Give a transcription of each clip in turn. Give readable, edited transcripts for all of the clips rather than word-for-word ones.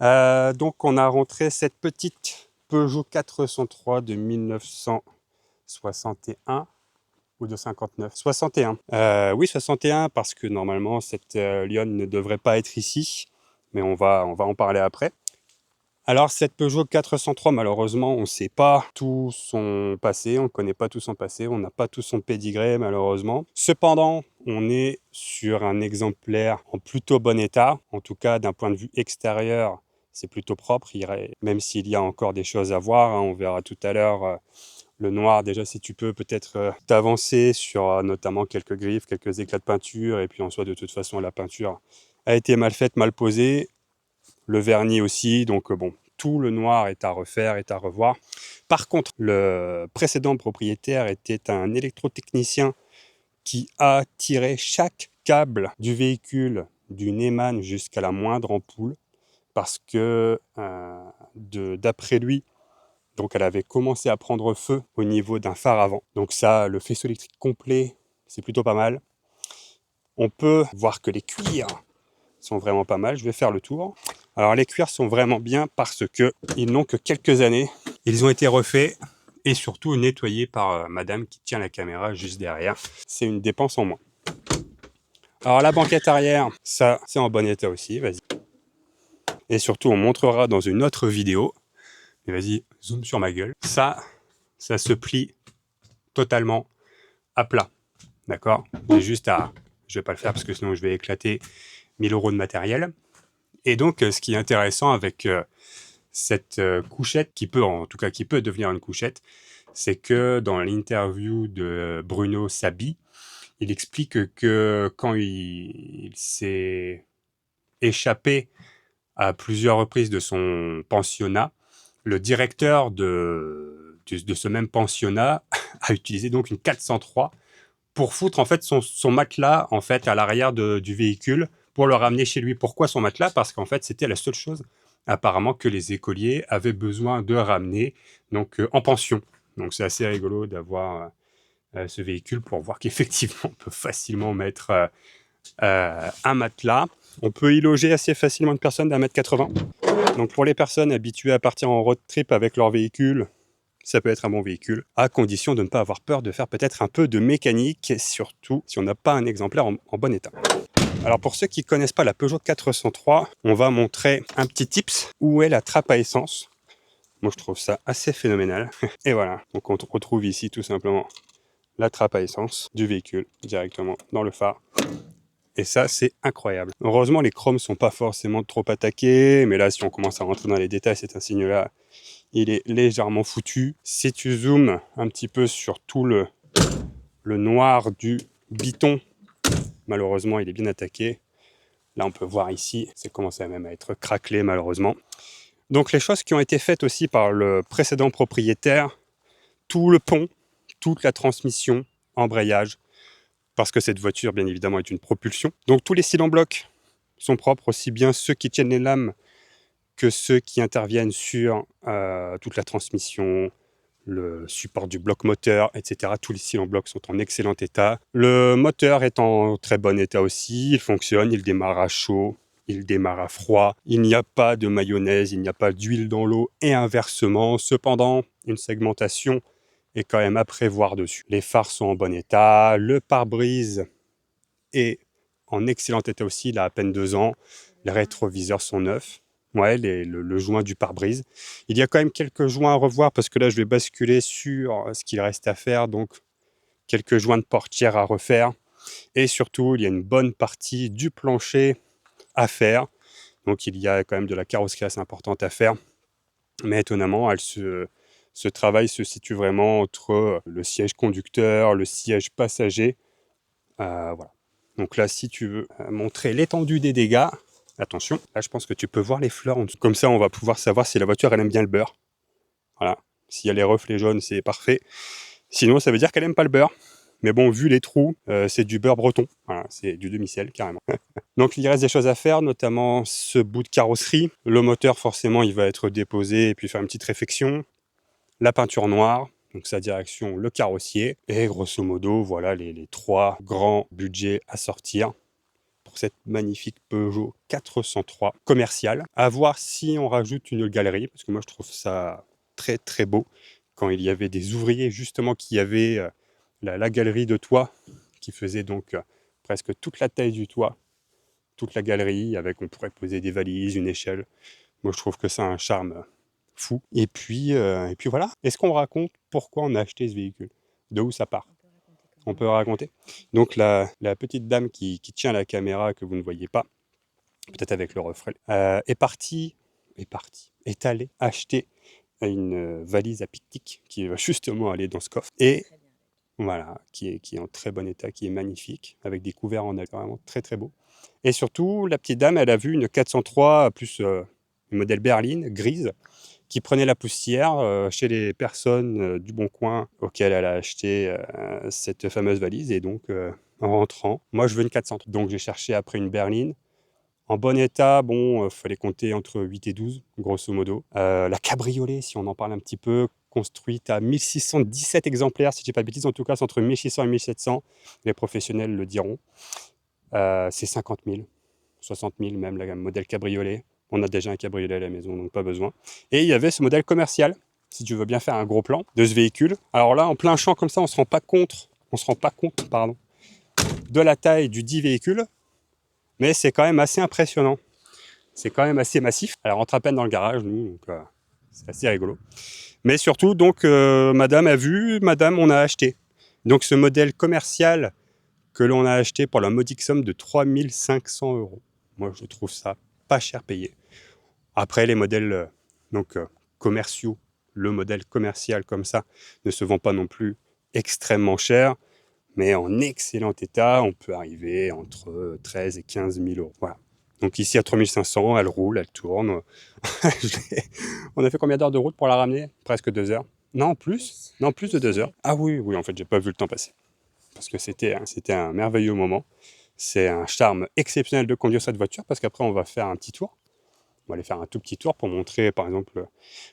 Donc on a rentré cette petite Peugeot 403 de 1961 ou de 59. 61. Oui, 61 parce que normalement cette lionne ne devrait pas être ici, mais on va en parler après. Alors cette Peugeot 403, malheureusement, on ne sait pas tout son passé, on ne connaît pas tout son passé, on n'a pas tout son pédigré malheureusement. Cependant, on est sur un exemplaire en plutôt bon état, en tout cas d'un point de vue extérieur, c'est plutôt propre, même s'il y a encore des choses à voir, hein, on verra tout à l'heure le noir. Déjà, si tu peux peut-être t'avancer sur notamment quelques griffes, quelques éclats de peinture, et puis en soi de toute façon la peinture a été mal faite, mal posée. Le vernis aussi, donc bon, tout le noir est à refaire, est à revoir. Par contre, le précédent propriétaire était un électrotechnicien qui a tiré chaque câble du véhicule, du Neyman jusqu'à la moindre ampoule, parce que d'après lui, donc elle avait commencé à prendre feu au niveau d'un phare avant. Donc ça, le faisceau électrique complet, c'est plutôt pas mal. On peut voir que les cuirs sont vraiment pas mal. Je vais faire le tour. Alors les cuirs sont vraiment bien parce qu'ils n'ont que quelques années. Ils ont été refaits et surtout nettoyés par madame qui tient la caméra juste derrière. C'est une dépense en moins. Alors la banquette arrière, ça c'est en bon état aussi, vas-y. Et surtout on montrera dans une autre vidéo. Mais vas-y, zoom sur ma gueule. Ça se plie totalement à plat. D'accord? J'ai juste à... Je vais pas le faire parce que sinon je vais éclater 1000 € de matériel. Et donc, ce qui est intéressant avec cette couchette, qui peut devenir une couchette, c'est que dans l'interview de Bruno Sabi, il explique que quand il s'est échappé à plusieurs reprises de son pensionnat, le directeur de ce même pensionnat a utilisé donc une 403 pour foutre en fait son matelas en fait à l'arrière du véhicule pour le ramener chez lui. Pourquoi son matelas? Parce qu'en fait c'était la seule chose apparemment que les écoliers avaient besoin de ramener donc en pension. Donc c'est assez rigolo d'avoir ce véhicule pour voir qu'effectivement on peut facilement mettre un matelas. On peut y loger assez facilement une personne d'1,80 m. Donc pour les personnes habituées à partir en road trip avec leur véhicule, ça peut être un bon véhicule, à condition de ne pas avoir peur de faire peut-être un peu de mécanique, surtout si on n'a pas un exemplaire en bon état. Alors pour ceux qui ne connaissent pas la Peugeot 403, on va montrer un petit tips où est la trappe à essence. Moi je trouve ça assez phénoménal. Et voilà, donc on retrouve ici tout simplement la trappe à essence du véhicule directement dans le phare. Et ça, c'est incroyable. Heureusement, les chromes sont pas forcément trop attaqués, mais là, si on commence à rentrer dans les détails, c'est un signe-là, il est légèrement foutu. Si tu zoomes un petit peu sur tout le noir du biton, malheureusement, il est bien attaqué. Là, on peut voir ici, c'est commencé même à être craquelé, malheureusement. Donc, les choses qui ont été faites aussi par le précédent propriétaire, tout le pont, toute la transmission, embrayage, parce que cette voiture, bien évidemment, est une propulsion. Donc, tous les cylindres blocs sont propres, aussi bien ceux qui tiennent les lames que ceux qui interviennent sur toute la transmission, le support du bloc moteur, etc. Tous les cylindres blocs sont en excellent état. Le moteur est en très bon état aussi, il fonctionne, il démarre à chaud, il démarre à froid, il n'y a pas de mayonnaise, il n'y a pas d'huile dans l'eau et inversement. Cependant, une segmentation est quand même à prévoir dessus. Les phares sont en bon état, le pare-brise est en excellent état aussi, il a à peine 2 ans, les rétroviseurs sont neufs. Ouais, le joint du pare-brise. Il y a quand même quelques joints à revoir parce que là, je vais basculer sur ce qu'il reste à faire. Donc, quelques joints de portière à refaire. Et surtout, il y a une bonne partie du plancher à faire. Donc, il y a quand même de la carrosserie assez importante à faire. Mais étonnamment, ce travail se situe vraiment entre le siège conducteur, le siège passager. Voilà. Donc là, si tu veux montrer l'étendue des dégâts, attention, là je pense que tu peux voir les fleurs en dessous. Comme ça, on va pouvoir savoir si la voiture elle aime bien le beurre. Voilà. S'il y a les reflets jaunes, c'est parfait. Sinon, ça veut dire qu'elle aime pas le beurre. Mais bon, vu les trous, c'est du beurre breton. Voilà, c'est du demi-sel carrément. Donc il reste des choses à faire, notamment ce bout de carrosserie. Le moteur, forcément, il va être déposé et puis faire une petite réfection. La peinture noire. Donc sa direction, le carrossier. Et grosso modo, voilà les 3 grands budgets à sortir. pour cette magnifique Peugeot 403 commerciale. À voir si on rajoute une galerie, parce que moi je trouve ça très très beau. Quand il y avait des ouvriers justement qui avaient la galerie de toit, qui faisait donc presque toute la taille du toit, toute la galerie, avec on pourrait poser des valises, une échelle. Moi je trouve que ça a un charme fou. Et puis voilà. Est-ce qu'on raconte pourquoi on a acheté ce véhicule? De où ça part? On peut raconter. Donc la petite dame qui tient la caméra que vous ne voyez pas, peut-être avec le reflet, est allée acheter une valise à pique-nique qui va justement aller dans ce coffre. Et voilà, qui est en très bon état, qui est magnifique, avec des couverts en aluminium, vraiment très très beau. Et surtout, la petite dame, elle a vu une 403 plus une modèle berline grise qui prenait la poussière chez les personnes du Bon Coin auxquelles elle a acheté cette fameuse valise. Et donc, en rentrant, moi je veux une 403. Donc j'ai cherché après une berline. En bon état, bon, fallait compter entre 8 et 12, grosso modo. La cabriolet, si on en parle un petit peu, construite à 1617 exemplaires, si je dis pas de bêtises, en tout cas c'est entre 1600 et 1700, les professionnels le diront. C'est 50 000, 60 000 même, la modèle cabriolet. On a déjà un cabriolet à la maison, donc pas besoin. Et il y avait ce modèle commercial, si tu veux bien faire un gros plan de ce véhicule. Alors là, en plein champ comme ça, on ne se rend pas compte, de la taille du dit véhicule, mais c'est quand même assez impressionnant. C'est quand même assez massif. Elle rentre à peine dans le garage, nous, donc c'est assez rigolo. Mais surtout, donc, madame a vu, madame, on a acheté. Donc ce modèle commercial que l'on a acheté pour la modique somme de 3 500 €. Moi, je trouve ça pas cher payé. Après, les modèles commerciaux, le modèle commercial comme ça, ne se vend pas non plus extrêmement cher, mais en excellent état, on peut arriver entre 13 et 15 000 €. Voilà. Donc ici, à 3 500, elle roule, elle tourne. On a fait combien d'heures de route pour la ramener? Presque 2 heures. Non, plus de 2 heures. Ah oui, en fait, j'ai pas vu le temps passer. Parce que c'était un merveilleux moment. C'est un charme exceptionnel de conduire cette voiture, parce qu'après, on va faire un petit tour. On va aller faire un tout petit tour pour montrer, par exemple,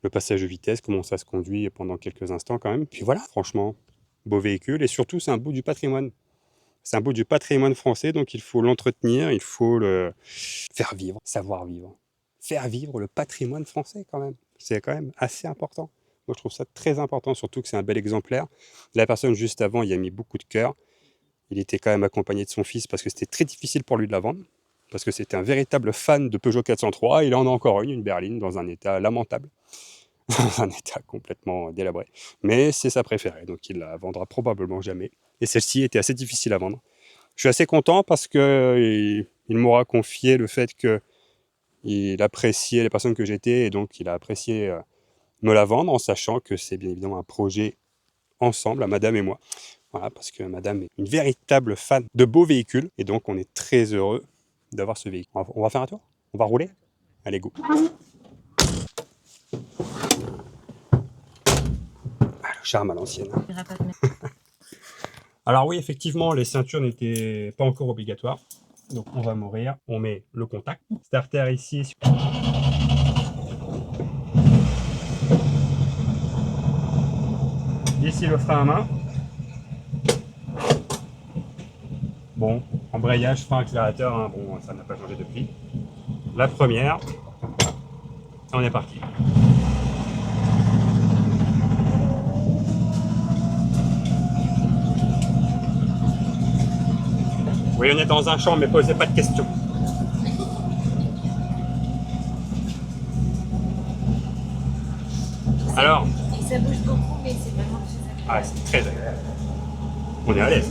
le passage de vitesse, comment ça se conduit pendant quelques instants quand même. Puis voilà, franchement, beau véhicule. Et surtout, c'est un bout du patrimoine. C'est un bout du patrimoine français, donc il faut l'entretenir, il faut le faire vivre, savoir vivre. Faire vivre le patrimoine français quand même. C'est quand même assez important. Moi, je trouve ça très important, surtout que c'est un bel exemplaire. La personne juste avant, il a mis beaucoup de cœur. Il était quand même accompagné de son fils parce que c'était très difficile pour lui de la vendre. Parce que c'était un véritable fan de Peugeot 403. Il en a encore une berline, dans un état lamentable. Dans un état complètement délabré. Mais c'est sa préférée, donc il la vendra probablement jamais. Et celle-ci était assez difficile à vendre. Je suis assez content parce qu'il m'aura confié le fait qu'il appréciait les personnes que j'étais, et donc il a apprécié me la vendre, en sachant que c'est bien évidemment un projet ensemble, à madame et moi. Voilà, parce que madame est une véritable fan de beaux véhicules, et donc on est très heureux d'avoir ce véhicule. On va faire un tour? On va rouler? Allez, go! Ah, le charme à l'ancienne. Alors oui, effectivement, les ceintures n'étaient pas encore obligatoires. Donc on va mourir. On met le contact. Starter ici. Ici le frein à main. Bon, embrayage, frein, accélérateur, hein, bon, ça n'a pas changé depuis. La première. On est parti. Oui, on est dans un champ, mais posez pas de questions. Alors, ça bouge beaucoup, mais c'est vraiment très agréable. Ah, c'est très agréable. On est à l'aise.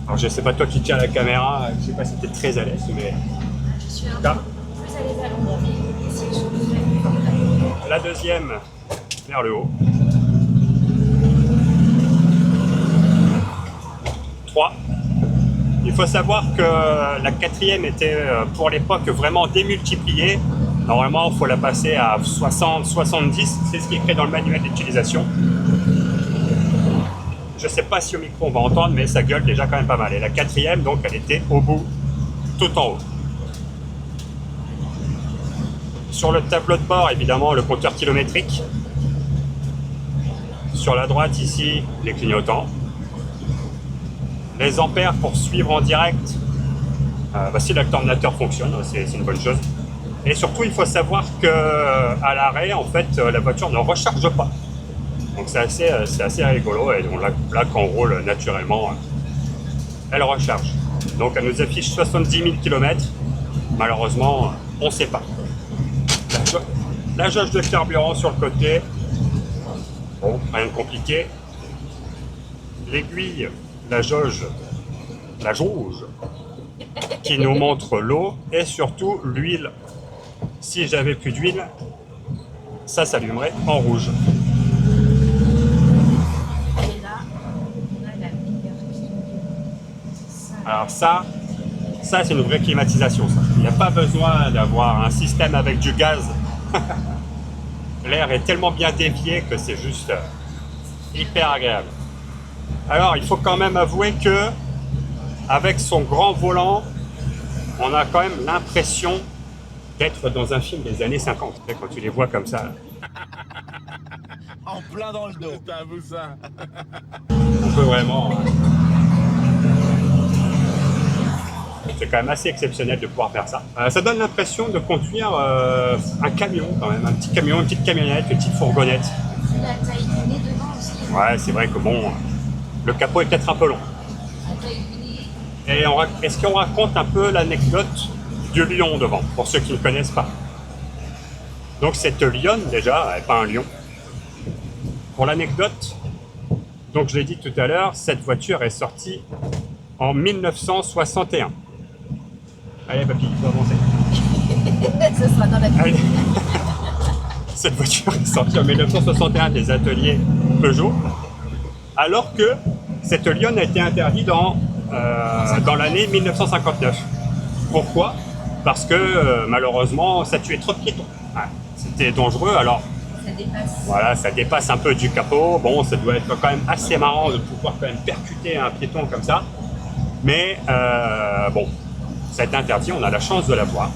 Alors, je sais pas toi qui tiens la caméra, je sais pas si t'es très à l'aise, mais... Je suis un peu plus à l'aise à l'endroit, mais ici, je suis plus confortable. La deuxième, vers le haut. 3. Il faut savoir que la quatrième était pour l'époque vraiment démultipliée. Normalement, il faut la passer à 60, 70. C'est ce qui est écrit dans le manuel d'utilisation. Je ne sais pas si au micro on va entendre, mais ça gueule déjà quand même pas mal. Et la quatrième, donc, elle était au bout, tout en haut. Sur le tableau de bord, évidemment, le compteur kilométrique. Sur la droite, ici, les clignotants. Les ampères pour suivre en direct, si l'alternateur fonctionne, c'est une bonne chose. Et surtout, il faut savoir qu'à l'arrêt, en fait, la voiture ne recharge pas. Donc c'est assez rigolo. Et donc là, quand on roule naturellement, elle recharge. Donc elle nous affiche 70 000 km. Malheureusement, on ne sait pas. La jauge de carburant sur le côté. Bon, rien de compliqué. L'aiguille, la jauge qui nous montre l'eau et surtout l'huile. Si j'avais plus d'huile, ça s'allumerait en rouge. Et là, on a la meilleure clim. Alors ça c'est une vraie climatisation. Ça. Il n'y a pas besoin d'avoir un système avec du gaz. L'air est tellement bien dévié que c'est juste hyper agréable. Alors il faut quand même avouer que avec son grand volant, on a quand même l'impression d'être dans un film des années 50. Quand tu les vois comme ça. En plein dans le dos. T'as vu ça? On peut vraiment... C'est quand même assez exceptionnel de pouvoir faire ça. Ça donne l'impression de conduire un camion quand même, un petit camion, une petite camionnette, une petite fourgonnette. La taille du nez devant aussi. Ouais, c'est vrai que bon, le capot est peut-être un peu long. La taille du nez. Et est-ce qu'on raconte un peu l'anecdote du lion devant, pour ceux qui ne connaissent pas? Donc cette lionne, déjà, elle n'est pas un lion. Pour l'anecdote, donc je l'ai dit tout à l'heure, cette voiture est sortie en 1961. Allez papy, il faut avancer. Ce sera dans la Allez. Cette voiture est sortie en 1961 des ateliers Peugeot, alors que cette lionne a été interdite dans l'année 1959. Pourquoi? Parce que malheureusement, ça tuait trop de piétons. Ouais, c'était dangereux, alors Ça dépasse. voilà, ça dépasse un peu du capot. Bon, ça doit être quand même assez marrant de pouvoir quand même percuter un piéton comme ça. Mais bon, ça a été interdit, on a la chance de l'avoir.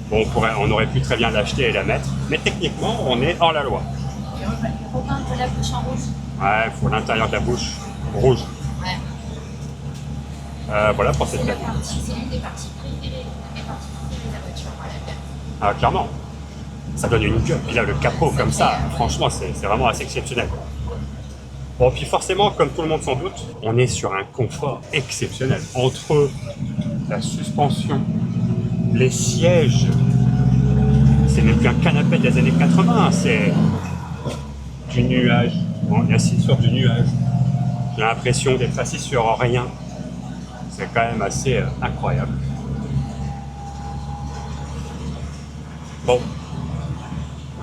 Bon, on aurait pu très bien l'acheter et la mettre, mais techniquement, on est hors la loi. Il faut peindre la bouche en rouge. Ouais, il faut l'intérieur de la bouche rouge. Ouais. Voilà pour cette C'est cabine. l'une des parties préférées de la voiture. Voilà. Ah, clairement. Ça donne une gueule. Puis là, le capot comme ça, franchement, c'est vraiment assez exceptionnel. Bon, puis forcément, comme tout le monde s'en doute, on est sur un confort exceptionnel. Entre la suspension, les sièges, c'est même plus un canapé des années 80, c'est du nuage. On est assis sur du nuage. J'ai l'impression d'être assis sur rien. C'est quand même assez incroyable. Bon,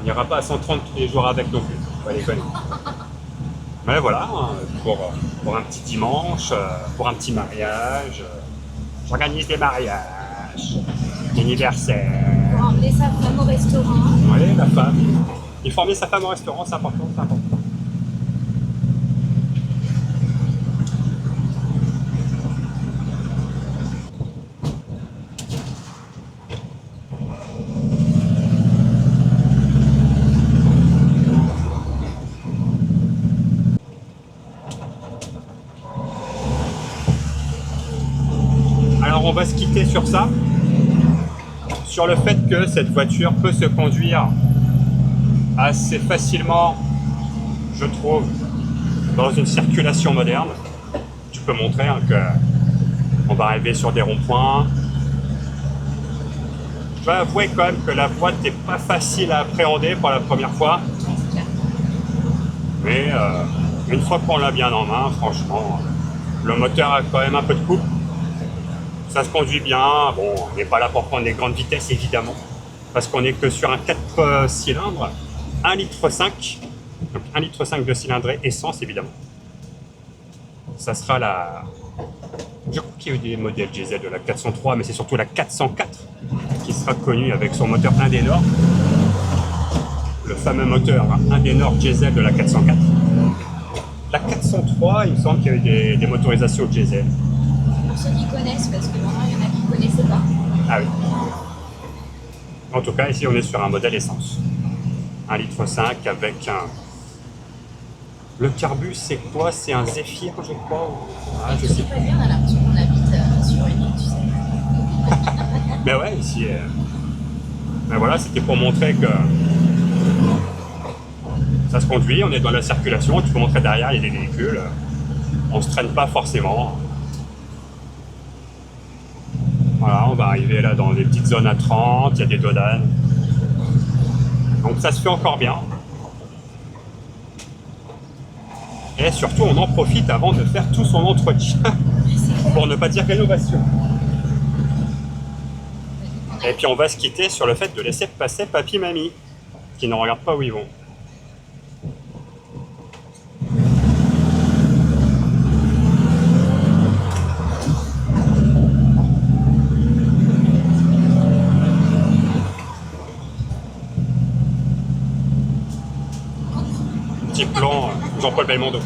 on n'ira pas à 130 tous les jours avec non plus, faut pas déconner. Mais voilà, pour un petit dimanche, pour un petit mariage, j'organise des mariages, d'anniversaires. Pour emmener sa femme au restaurant. Ouais, la femme. Il faut emmener sa femme au restaurant, c'est important, c'est important. Alors on va se quitter sur ça, sur le fait que cette voiture peut se conduire assez facilement, je trouve, dans une circulation moderne. Tu peux montrer qu'on va arriver sur des ronds-points. Je dois avouer quand même que la boîte n'est pas facile à appréhender pour la première fois. Mais une fois qu'on l'a bien en main, franchement, le moteur a quand même un peu de couple. Ça se conduit bien. Bon, on n'est pas là pour prendre des grandes vitesses, évidemment, parce qu'on n'est que sur un 4 cylindres, 1,5 litre, donc 1,5 litre de cylindrée essence, évidemment. Ça sera la... Je crois qu'il y a eu des modèles diesel de la 403, mais c'est surtout la 404 qui sera connue avec son moteur Indenor. Le fameux moteur Indenor diesel de la 404. La 403, il me semble qu'il y a eu des motorisations diesel. Pour ceux qui connaissent, parce que maintenant il y en a qui ne connaissaient pas. Ah oui. En tout cas, ici, on est sur un modèle essence. 1,5 litre avec Le Carbus, c'est quoi? C'est un Zéphyr, je crois ah, je Je sais sais pas bien, on a l'impression qu'on habite sur une île, tu sais. Mais ouais, ici. Ben voilà, c'était pour montrer que ça se conduit, on est dans la circulation, tu peux montrer derrière, il y a des véhicules. On se traîne pas forcément. Voilà, on va arriver là dans des petites zones à 30, il y a des dodanes. Donc ça se fait encore bien. Et surtout, on en profite avant de faire tout son entretien, pour ne pas dire rénovation. Et puis on va se quitter sur le fait de laisser passer papy-mamie, qui ne regardent pas où ils vont. Petit plan Jean-Paul Belmondo.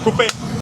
Coupé.